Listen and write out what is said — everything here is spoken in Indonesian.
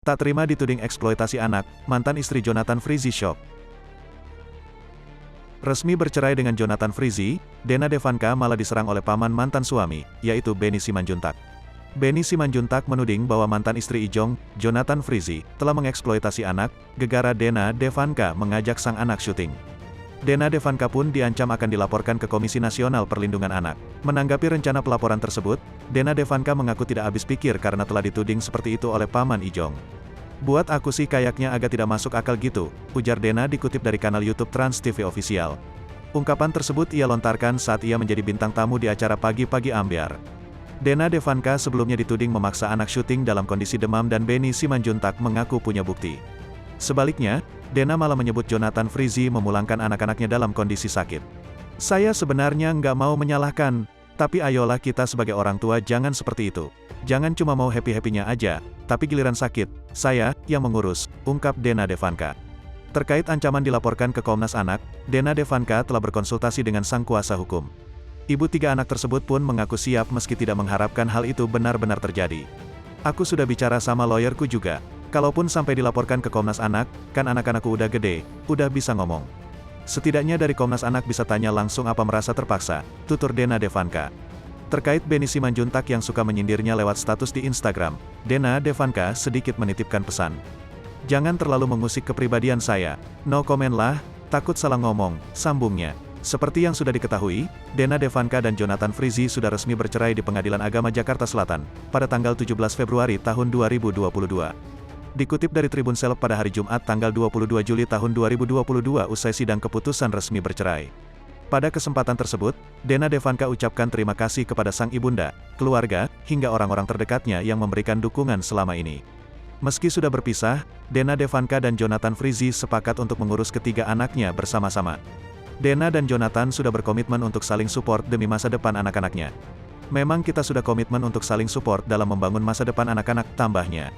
Tak terima dituding eksploitasi anak, mantan istri Jonathan Frizzy shock. Resmi bercerai dengan Jonathan Frizzy, Dena Devanka malah diserang oleh paman mantan suami, yaitu Benny Simanjuntak. Benny Simanjuntak menuding bahwa mantan istri Ijong, Jonathan Frizzy, telah mengeksploitasi anak, gegara Dena Devanka mengajak sang anak syuting. Dena Devanka pun diancam akan dilaporkan ke Komisi Nasional Perlindungan Anak. Menanggapi rencana pelaporan tersebut, Dena Devanka mengaku tidak habis pikir karena telah dituding seperti itu oleh paman Ijong. "Buat aku sih kayaknya agak tidak masuk akal gitu," ujar Dena dikutip dari kanal YouTube Trans TV Official. Ungkapan tersebut ia lontarkan saat ia menjadi bintang tamu di acara Pagi-Pagi Ambyar. Dena Devanka sebelumnya dituding memaksa anak syuting dalam kondisi demam dan Benny Simanjuntak mengaku punya bukti. Sebaliknya, Dena malah menyebut Jonathan Frizzy memulangkan anak-anaknya dalam kondisi sakit. "Saya sebenarnya nggak mau menyalahkan, tapi ayolah kita sebagai orang tua jangan seperti itu. Jangan cuma mau happy-happynya aja, tapi giliran sakit, saya yang mengurus," ungkap Dena Devanka. Terkait ancaman dilaporkan ke Komnas Anak, Dena Devanka telah berkonsultasi dengan sang kuasa hukum. Ibu 3 anak tersebut pun mengaku siap meski tidak mengharapkan hal itu benar-benar terjadi. "Aku sudah bicara sama lawyerku juga. Kalaupun sampai dilaporkan ke Komnas Anak, kan anak-anakku udah gede, udah bisa ngomong. Setidaknya dari Komnas Anak bisa tanya langsung apa merasa terpaksa," tutur Dena Devanka. Terkait Benny Simanjuntak yang suka menyindirnya lewat status di Instagram, Dena Devanka sedikit menitipkan pesan. "Jangan terlalu mengusik kepribadian saya, no comment lah, takut salah ngomong," sambungnya. Seperti yang sudah diketahui, Dena Devanka dan Jonathan Frizzy sudah resmi bercerai di Pengadilan Agama Jakarta Selatan, pada tanggal 17 Februari tahun 2022. Dikutip dari Tribun Seleb pada hari Jumat tanggal 22 Juli tahun 2022 usai sidang keputusan resmi bercerai. Pada kesempatan tersebut, Dena Devanka ucapkan terima kasih kepada sang ibunda, keluarga, hingga orang-orang terdekatnya yang memberikan dukungan selama ini. Meski sudah berpisah, Dena Devanka dan Jonathan Frizzy sepakat untuk mengurus ketiga anaknya bersama-sama. Dena dan Jonathan sudah berkomitmen untuk saling support demi masa depan anak-anaknya. "Memang kita sudah komitmen untuk saling support dalam membangun masa depan anak-anak," tambahnya.